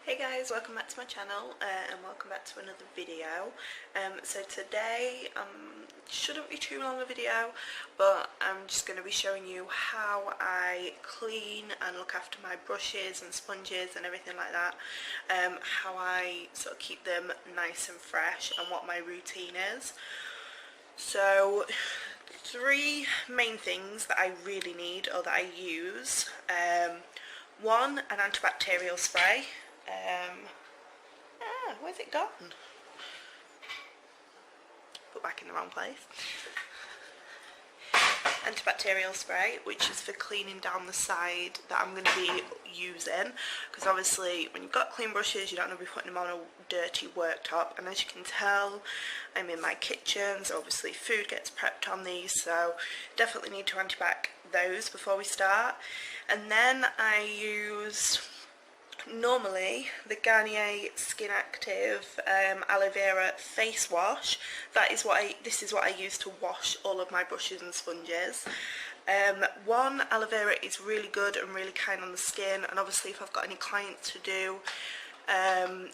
Hey guys, welcome back to my channel and welcome back to another video. So today shouldn't be too long a video, but I'm just going to be showing you how I clean and look after my brushes and sponges and everything like that, how I sort of keep them nice and fresh and what my routine is. So three main things that I really need or that I use. One, an antibacterial spray. Where's it gone? Put back in the wrong place. Antibacterial spray, which is for cleaning down the side that I'm going to be using, because obviously when you've got clean brushes you don't want to be putting them on a dirty worktop, and as you can tell I'm in my kitchen, so obviously food gets prepped on these, so definitely need to antibac those before we start. And then I use normally the Garnier Skin Active aloe vera face wash. This is what I use to wash all of my brushes and sponges. One, aloe vera is really good and really kind on the skin, and obviously if I've got any clients to do,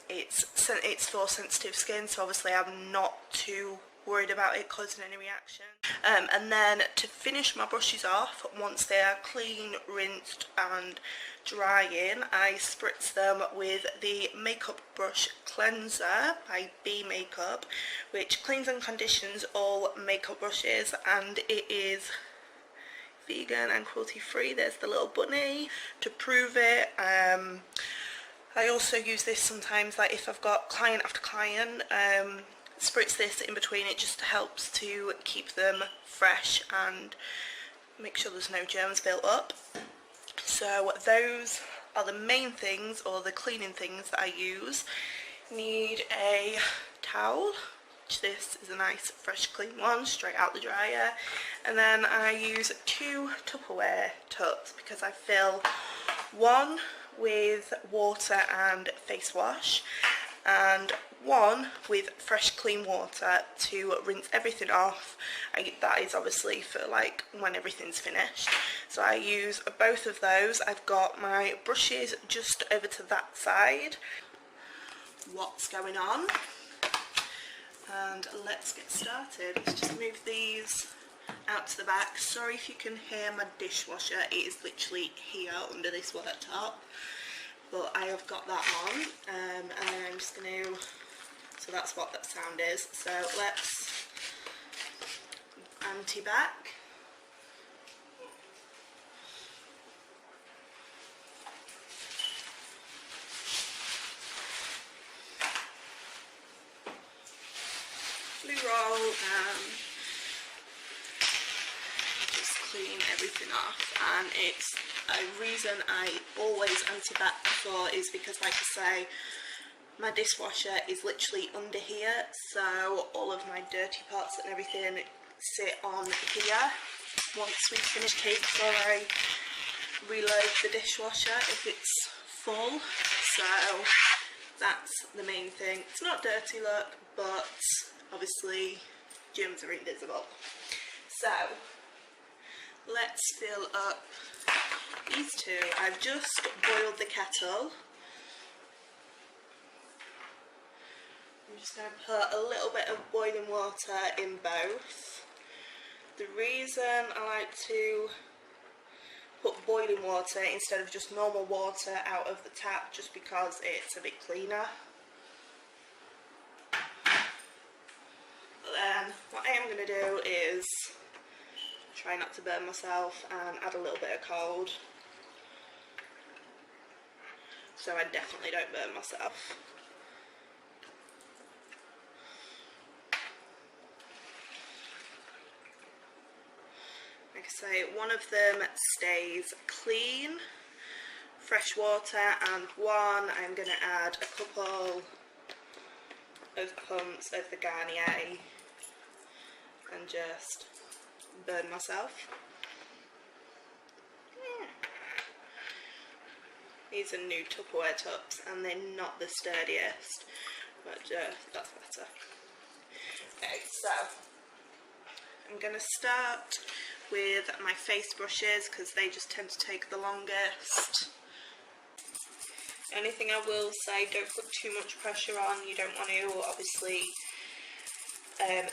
it's for sensitive skin, so obviously I'm not too worried about it causing any reaction. And then to finish my brushes off, once they are clean, rinsed and drying, I spritz them with the Makeup Brush Cleanser by B Makeup, which cleans and conditions all makeup brushes, and it is vegan and cruelty free. There's the little bunny to prove it. I also use this sometimes, like if I've got client after client, spritz this in between. It just helps to keep them fresh and make sure there's no germs built up. So those are the main things, or the cleaning things that I use. Need a towel, which this is a nice fresh clean one straight out the dryer, and then I use two Tupperware tubs because I fill one with water and face wash and one with fresh clean water to rinse everything off. That is obviously for like when everything's finished, so I use both of those. I've got my brushes just over to that side. What's going on? And let's get started. Let's just move these out to the back. Sorry if you can hear my dishwasher, it is literally here under this worktop, but I have got that on, and then I'm just going to, so that's what that sound is. So let's anti-bac. Blue roll and just clean everything off. And it's a reason I always anti-bac before is because, like I say, my dishwasher is literally under here, so all of my dirty pots and everything sit on here. Once we finish cake, before I reload the dishwasher if it's full, so that's the main thing. It's not dirty, look, but obviously germs are invisible. So let's fill up these two. I've just boiled the kettle. I'm just going to put a little bit of boiling water in both. The reason I like to put boiling water instead of just normal water out of the tap, just because it's a bit cleaner. But then what I am going to do is try not to burn myself and add a little bit of cold, so I definitely don't burn myself. Like I say, one of them stays clean, fresh water, and one I'm going to add a couple of pumps of the Garnier and just burn myself. These are new Tupperware tubs and they're not the sturdiest, but that's better. Okay, so I'm going to start with my face brushes because they just tend to take the longest. Only thing I will say, don't put too much pressure on. You don't want to obviously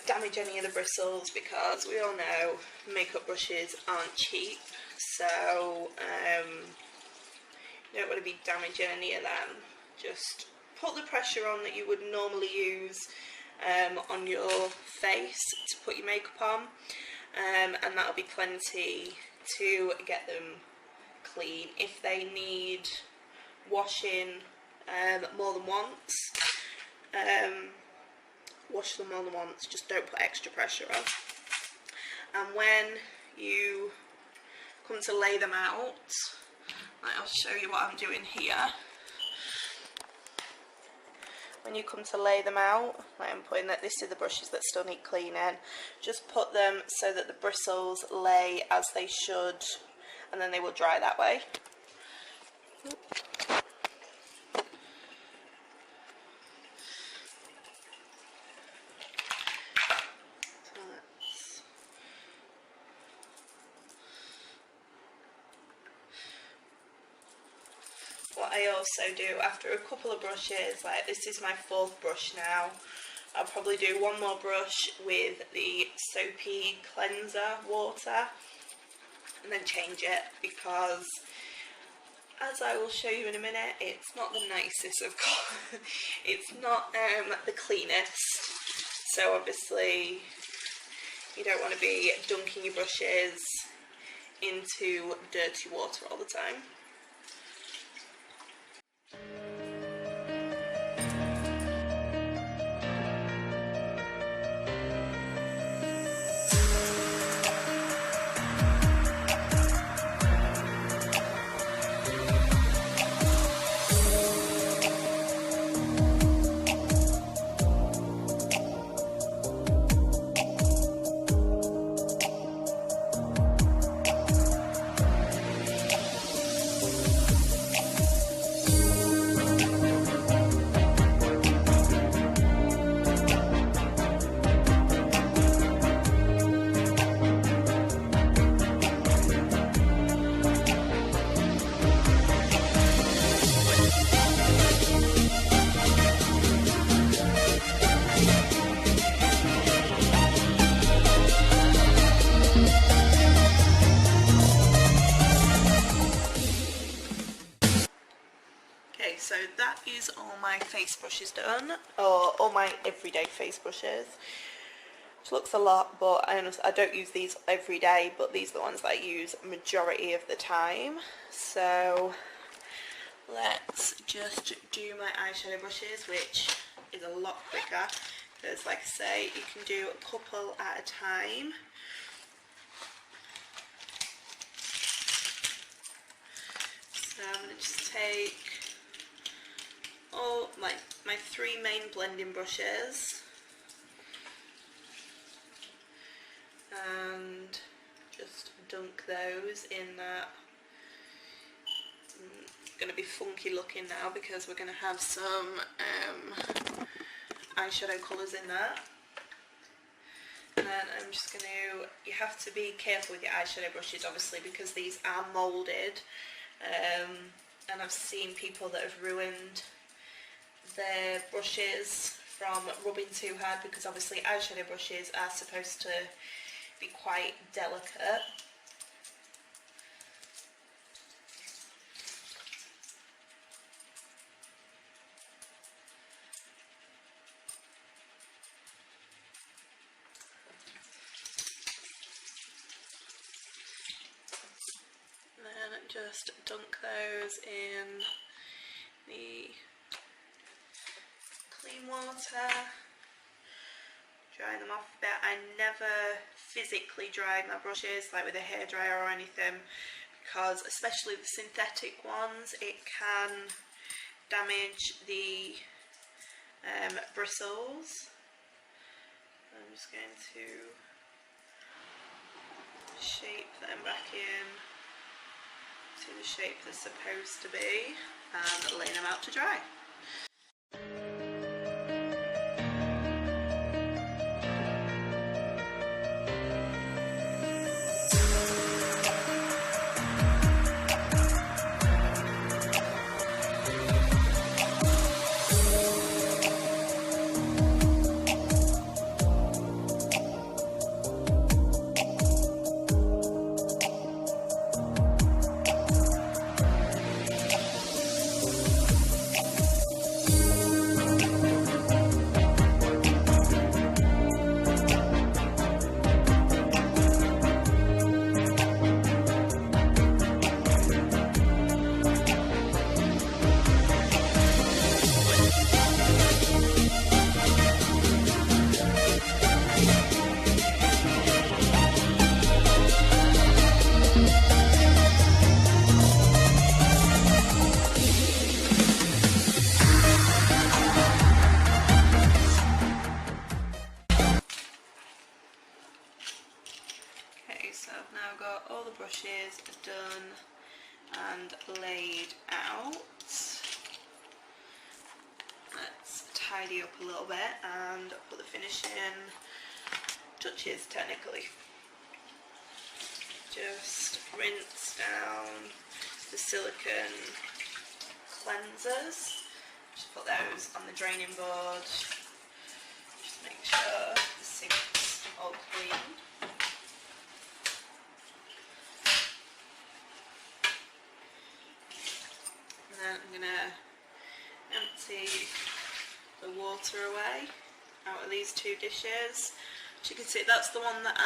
damage any of the bristles, because we all know makeup brushes aren't cheap, so you don't want to be damaging any of them. Just put the pressure on that you would normally use on your face to put your makeup on, and that'll be plenty to get them clean. If they need washing more than once, wash them more than once, just don't put extra pressure on. And when you come to lay them out, I'll show you what I'm doing here. When you come to lay them out, I'm putting that this is the brushes that still need cleaning, just put them so that the bristles lay as they should, and then they will dry that way. What I also do after a couple of brushes, like this is my 4th brush now, I'll probably do one more brush with the soapy cleanser water and then change it, because as I will show you in a minute, it's not the nicest of it's not the cleanest, so obviously you don't want to be dunking your brushes into dirty water all the time. So that is all my face brushes done, or all my everyday face brushes, which looks a lot, but I don't use these every day, but these are the ones that I use majority of the time. So let's just do my eyeshadow brushes, which is a lot quicker, because like I say, you can do a couple at a time. So I'm going to just take all my 3 main blending brushes and just dunk those in that. It's going to be funky looking now because we're going to have some eyeshadow colours in that. And then I'm just going to, you have to be careful with your eyeshadow brushes obviously, because these are moulded, and I've seen people that have ruined their brushes from rubbing too hard, because obviously eyeshadow brushes are supposed to be quite delicate. And then just dunk those in the clean water, dry them off a bit. I never physically dry my brushes like with a hairdryer or anything, because especially the synthetic ones, it can damage the bristles. I'm just going to shape them back in to the shape they're supposed to be and lay them out to dry. and laid out. Let's tidy up a little bit and put the finishing touches technically. Just rinse down the silicone cleansers. Just put those on the draining board. Just make sure the sink's all clean. And then I'm gonna empty the water away out of these two dishes. As you can see, that's the one that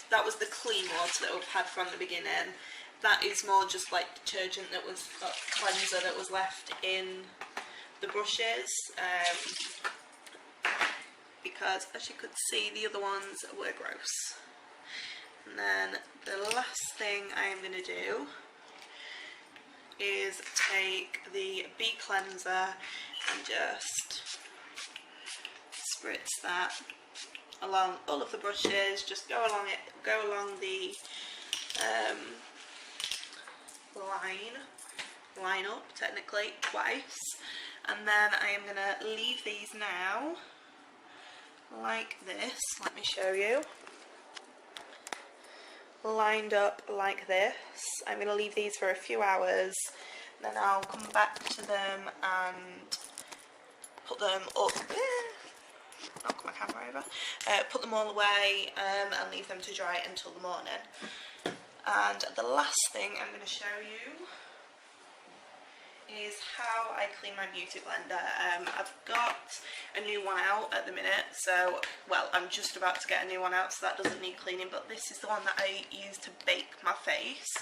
that was the clean water that we've had from the beginning. That is more just like detergent that was, cleanser that was left in the brushes. Because as you could see, the other ones were gross. And then the last thing I am going to do is take the B cleanser and just spritz that along all of the brushes. Just go along the line up technically twice, and then I am gonna leave these now like this. Let me show you. Lined up like this. I'm gonna leave these for a few hours, then I'll come back to them and put them up. Knock my camera over. Put them all away and leave them to dry until the morning. And the last thing I'm going to show you is how I clean my beauty blender. I've got a new one out at the minute, so, well, I'm just about to get a new one out, so that doesn't need cleaning, but this is the one that I use to bake my face.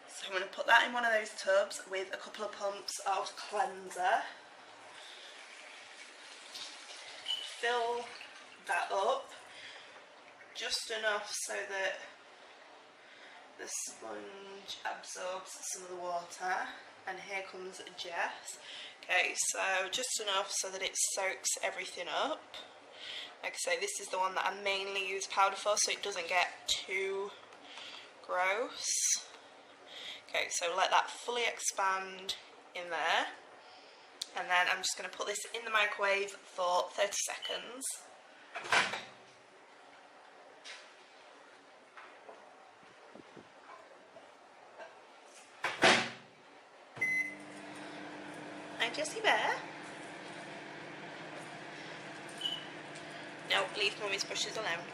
So I'm going to put that in one of those tubs with a couple of pumps of cleanser. Fill that up just enough so that the sponge absorbs some of the water, and here comes Jess. Okay, so just enough so that it soaks everything up. Like I say, this is the one that I mainly use powder for, so it doesn't get too gross. Okay, so let that fully expand in there. And then I'm just going to put this in the microwave for 30 seconds. Hi, Jessie Bear. No, leave Mummy's brushes alone.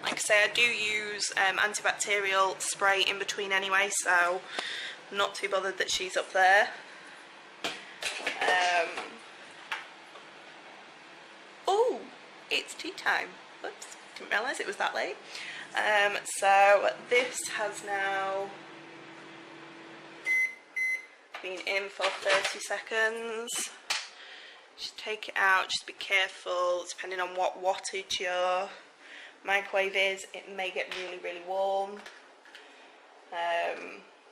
Like I say, I do use antibacterial spray in between anyway, so I'm not too bothered that she's up there. Oh, it's tea time. Whoops, didn't realise it was that late. So this has now been in for 30 seconds. Just take it out, just be careful, depending on what wattage your microwave is, it may get really warm.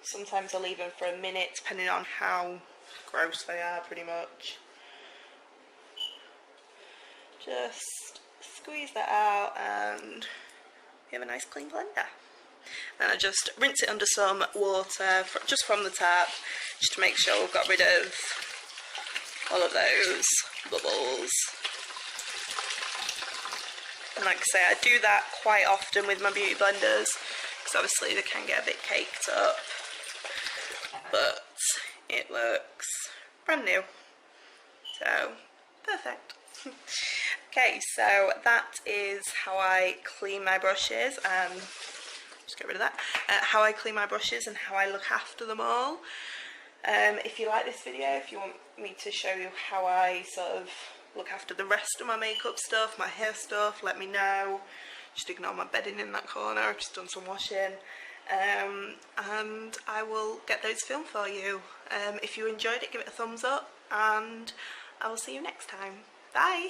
Sometimes I'll leave them for a minute, depending on how gross they are, pretty much. Just squeeze that out and we have a nice clean blender. Then I just rinse it under some water, just from the tap, just to make sure we've got rid of all of those bubbles. And like I say, I do that quite often with my beauty blenders, because obviously they can get a bit caked up, but it looks brand new, so perfect. Okay, so that is how I clean my brushes, and just get rid of that, how I clean my brushes and how I look after them all. If you like this video, if you want me to show you how I sort of look after the rest of my makeup stuff, my hair stuff, let me know. Just ignore my bedding in that corner, I've just done some washing. And I will get those filmed for you. If you enjoyed it, give it a thumbs up, and I will see you next time. Bye!